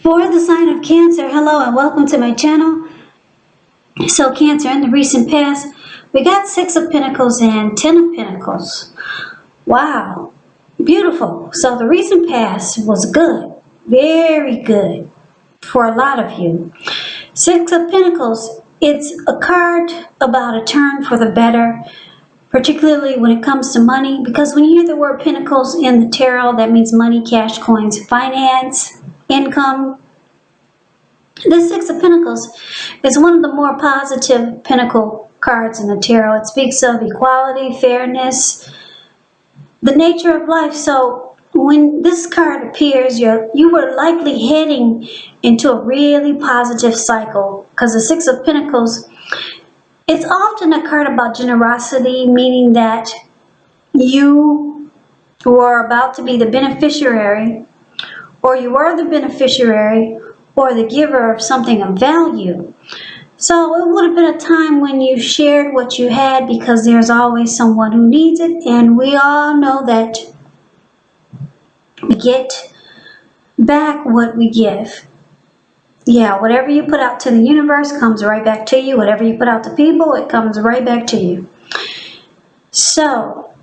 For the sign of Cancer, hello and welcome to my channel. So Cancer, in the recent past, we got 6 of Pentacles and 10 of Pentacles. Wow, beautiful. So the recent past was good, very good for a lot of you. 6 of Pentacles, it's a card about a turn for the better, particularly when it comes to money, because when you hear the word Pentacles in the tarot, that means money, cash, coins, finance, income. This 6 of Pentacles is one of the more positive Pentacle cards in the tarot. It speaks of equality, fairness, the nature of life. So when this card appears, you were likely heading into a really positive cycle, because the 6 of Pentacles, it's often a card about generosity, meaning that you were about to be the beneficiary, or you are the beneficiary, or the giver of something of value. So it would have been a time when you shared what you had, because there's always someone who needs it, and we all know that we get back what we give. Yeah, whatever you put out to the universe comes right back to you. Whatever you put out to people, it comes right back to you. So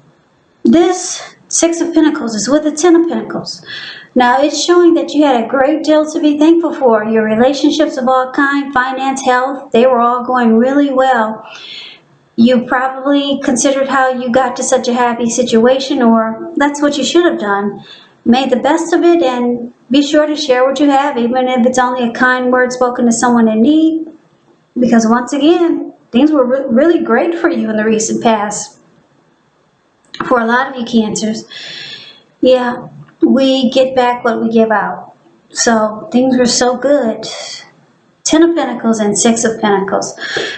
this 6 of Pentacles is with the 10 of Pentacles. Now, it's showing that you had a great deal to be thankful for. Your relationships of all kinds, finance, health, they were all going really well. You probably considered how you got to such a happy situation, or that's what you should have done. Made the best of it, and be sure to share what you have, even if it's only a kind word spoken to someone in need. Because once again, things were really great for you in the recent past. For a lot of you Cancers, yeah, we get back what we give out. So things were so good. 10 of Pentacles and 6 of Pentacles.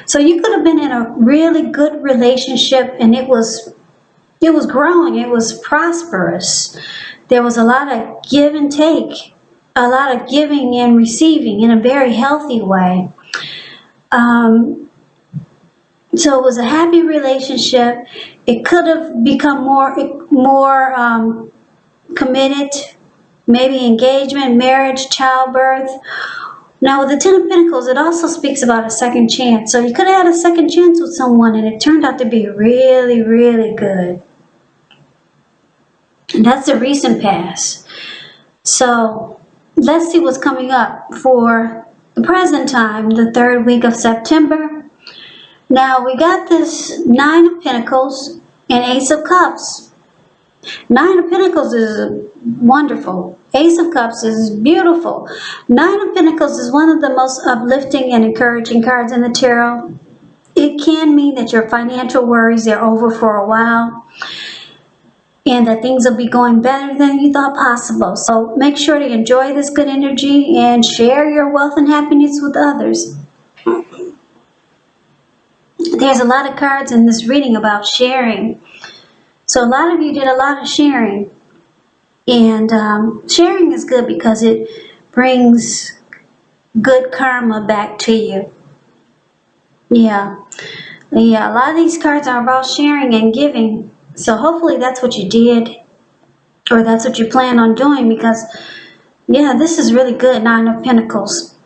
So you could have been in a really good relationship, and it was growing, it was prosperous. There was a lot of give and take, a lot of giving and receiving in a very healthy way. So it was a happy relationship. It could have become more committed, maybe engagement, marriage, childbirth. Now with the 10 of Pentacles, it also speaks about a second chance. So you could have had a second chance with someone, and it turned out to be really, really good. And that's the recent past. So let's see what's coming up for the present time, the 3rd week of September. Now we got this 9 of Pentacles and Ace of Cups. 9 of Pentacles is wonderful. Ace of Cups is beautiful. 9 of Pentacles is one of the most uplifting and encouraging cards in the tarot. It can mean that your financial worries are over for a while, and that things will be going better than you thought possible. So make sure to enjoy this good energy and share your wealth and happiness with others. There's a lot of cards in this reading about sharing. So a lot of you did a lot of sharing. And sharing is good because it brings good karma back to you. Yeah, a lot of these cards are about sharing and giving. So hopefully that's what you did, or that's what you plan on doing, because yeah, this is really good. 9 of Pentacles.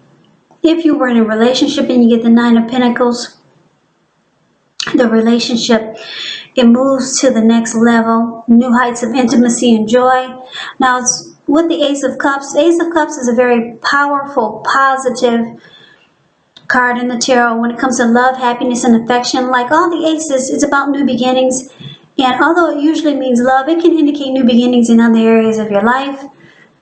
If you were in a relationship and you get the 9 of Pentacles, the relationship, it moves to the next level, new heights of intimacy and joy. Now it's with the Ace of Cups. Ace of Cups is a very powerful, positive card in the tarot when it comes to love, happiness, and affection. Like all the aces, it's about new beginnings. And although it usually means love, it can indicate new beginnings in other areas of your life.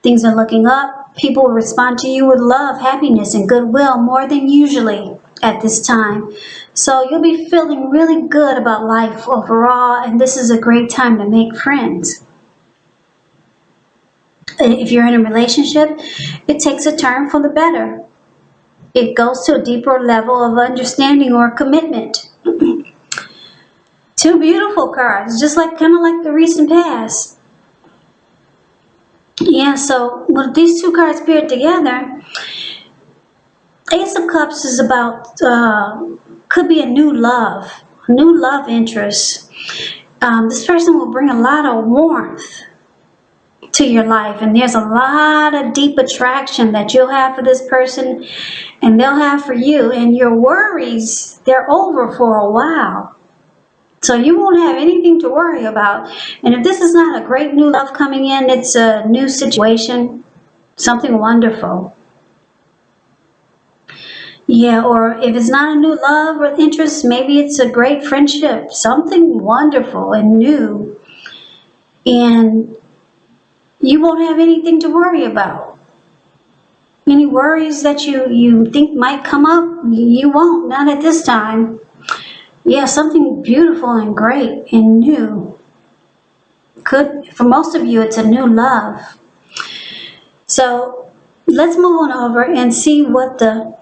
Things are looking up. People will respond to you with love, happiness, and goodwill more than usually at this time. So you'll be feeling really good about life overall, and this is a great time to make friends. If you're in a relationship, it takes a turn for the better. It goes to a deeper level of understanding or commitment. 2 beautiful cards, just like kind of like the recent past. Yeah, so when these 2 cards paired together, Ace of Cups is about, could be a new love interest. This person will bring a lot of warmth to your life, and there's a lot of deep attraction that you'll have for this person and they'll have for you, and your worries, they're over for a while. So you won't have anything to worry about. And if this is not a great new love coming in, it's a new situation, something wonderful. Yeah, or if it's not a new love or interest, maybe it's a great friendship, something wonderful and new. And you won't have anything to worry about. Any worries that you think might come up, you won't, not at this time. Yeah, something beautiful and great and new. For most of you, it's a new love. So let's move on over and see what the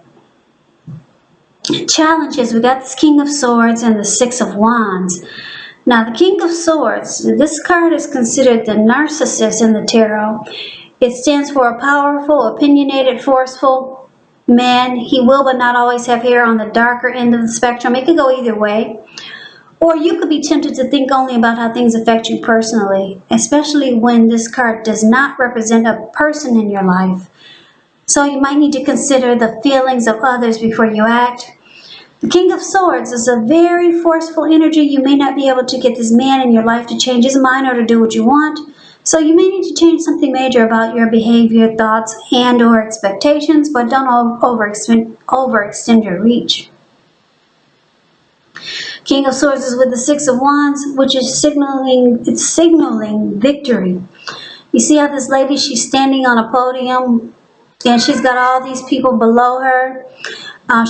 challenge is. We got this King of Swords and the Six of Wands. Now, the King of Swords, this card is considered the narcissist in the tarot. It stands for a powerful, opinionated, forceful man. He will but not always have hair on the darker end of the spectrum. It could go either way. Or you could be tempted to think only about how things affect you personally, especially when this card does not represent a person in your life. So you might need to consider the feelings of others before you act. The King of Swords is a very forceful energy. You may not be able to get this man in your life to change his mind or to do what you want. So you may need to change something major about your behavior, thoughts, and or expectations, but don't overextend your reach. King of Swords is with the Six of Wands, which is signaling victory. You see how this lady, she's standing on a podium, and she's got all these people below her.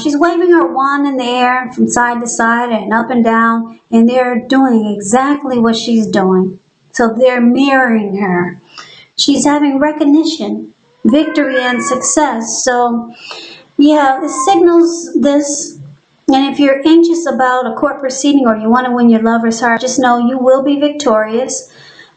She's waving her wand in the air from side to side and up and down, and they're doing exactly what she's doing. So they're mirroring her. She's having recognition, victory, and success. So yeah, it signals this. And if you're anxious about a court proceeding or you want to win your lover's heart, just know you will be victorious.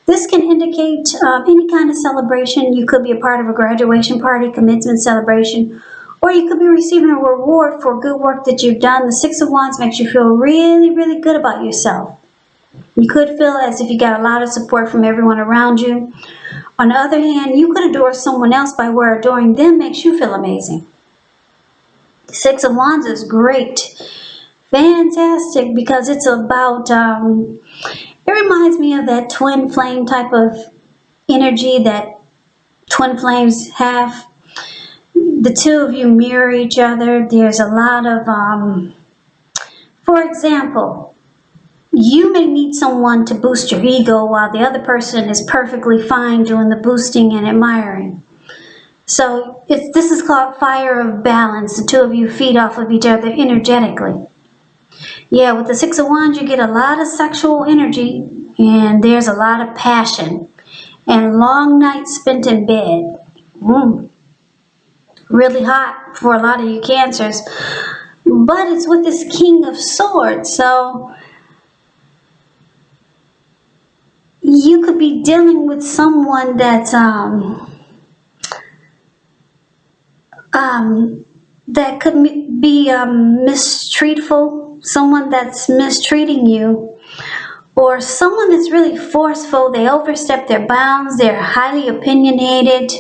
This can indicate any kind of celebration. You could be a part of a graduation party, commencement celebration, or you could be receiving a reward for good work that you've done. The Six of Wands makes you feel really, really good about yourself. You could feel as if you got a lot of support from everyone around you. On the other hand, you could adore someone else by where adoring them makes you feel amazing. The Six of Wands is great. Fantastic, because it's about, it reminds me of that twin flame type of energy that twin flames have. The two of you mirror each other. There's a lot of, for example, you may need someone to boost your ego while the other person is perfectly fine doing the boosting and admiring. So this is called fire of balance. The two of you feed off of each other energetically. Yeah, with the Six of Wands, you get a lot of sexual energy, and there's a lot of passion and long nights spent in bed. Really hot for a lot of you Cancers. But it's with this King of Swords, so you could be dealing with someone that's that could be mistreatful, someone that's mistreating you, or someone that's really forceful. They overstep their bounds. They're highly opinionated.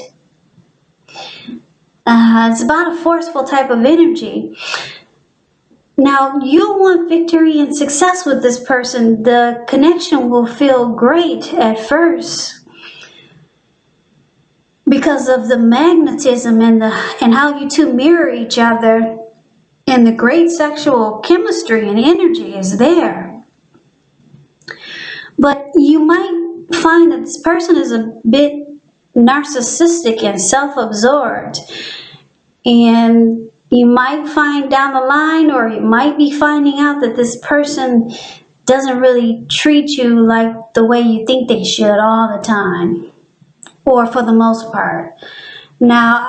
It's about a forceful type of energy. Now, you want victory and success with this person. The connection will feel great at first because of the magnetism and how you two mirror each other, and the great sexual chemistry and energy is there. But you might find that this person is a bit narcissistic and self-absorbed, and you might find down the line, or you might be finding out that this person doesn't really treat you like the way you think they should all the time, or for the most part. Now,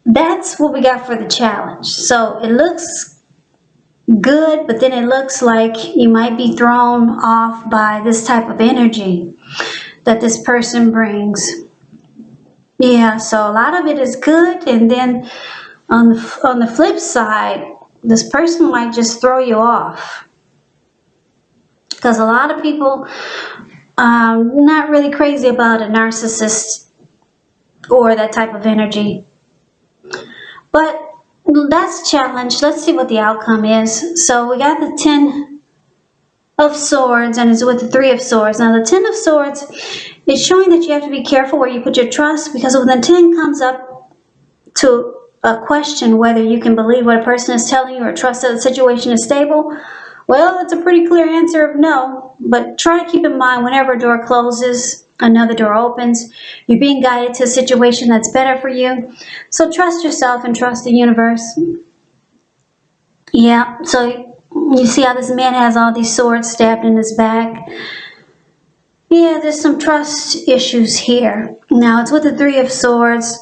that's what we got for the challenge. So it looks good, but then it looks like you might be thrown off by this type of energy that this person brings. Yeah, so a lot of it is good, and then on the flip side, this person might just throw you off. Because a lot of people Not really crazy about a narcissist or that type of energy. But that's a challenge. Let's see what the outcome is. So we got the 10 of Swords, and it's with the 3 of Swords. Now the 10 of Swords is showing that you have to be careful where you put your trust, because when the 10 comes up to a question whether you can believe what a person is telling you or trust that the situation is stable, well, it's a pretty clear answer of no. But try to keep in mind, whenever a door closes, another door opens. You're being guided to a situation that's better for you. So trust yourself and trust the universe. Yeah, so you see how this man has all these swords stabbed in his back. Yeah, there's some trust issues here. Now, it's with the 3 of Swords,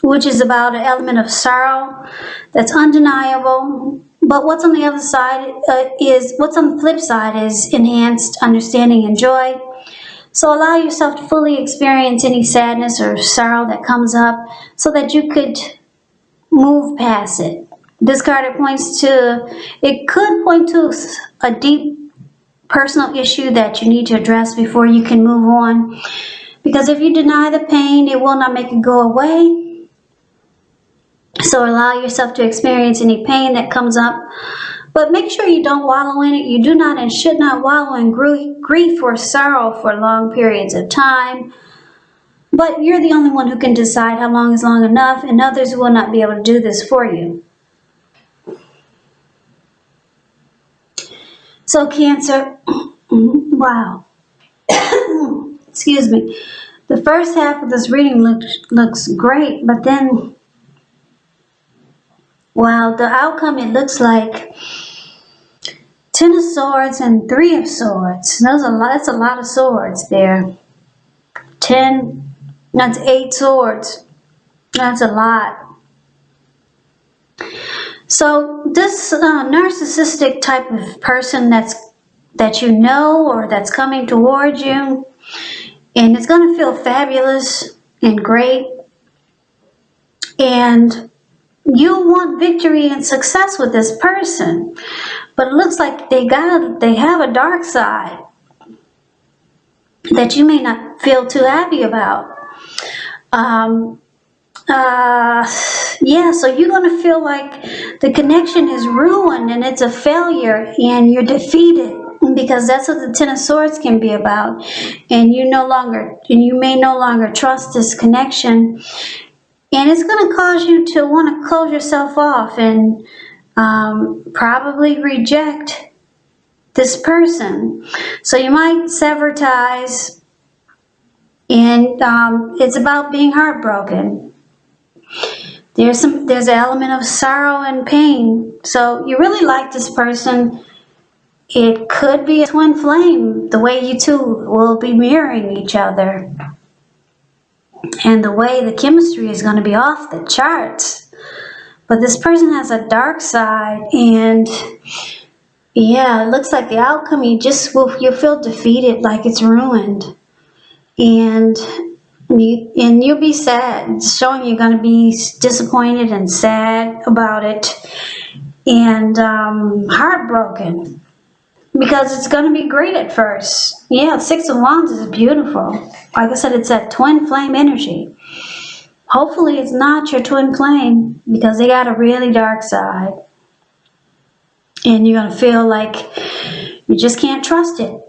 which is about an element of sorrow that's undeniable. But what's on the other side what's on the flip side is enhanced understanding and joy. So allow yourself to fully experience any sadness or sorrow that comes up so that you could move past it. This card, it could point to a deep personal issue that you need to address before you can move on. Because if you deny the pain, it will not make it go away. So allow yourself to experience any pain that comes up. But make sure you don't wallow in it. You do not and should not wallow in grief or sorrow for long periods of time. But you're the only one who can decide how long is long enough, and others will not be able to do this for you. So Cancer, wow, excuse me. The first half of this reading looks great, but then, wow, the outcome, it looks like 10 of Swords and 3 of Swords. That's a lot of swords there. 10, that's 8 swords. That's a lot. So this narcissistic type of person that you know or that's coming towards you, and it's going to feel fabulous and great, and you want victory and success with this person, but it looks like they have a dark side that you may not feel too happy about. Yeah, so you're going to feel like the connection is ruined and it's a failure and you're defeated, because that's what the 10 of Swords can be about. And you may no longer trust this connection, and it's going to cause you to want to close yourself off and probably reject this person. So you might sever ties, and it's about being heartbroken. There's an element of sorrow and pain. So you really like this person. It could be a twin flame, the way you two will be mirroring each other. And the way the chemistry is going to be off the charts. But this person has a dark side, and yeah, it looks like the outcome, you'll feel defeated, like it's ruined. And you'll be sad. It's showing you're going to be disappointed and sad about it, and heartbroken, because it's going to be great at first. Yeah, 6 of Wands is beautiful. Like I said, it's that twin flame energy. Hopefully it's not your twin flame, because they got a really dark side, and you're going to feel like you just can't trust it.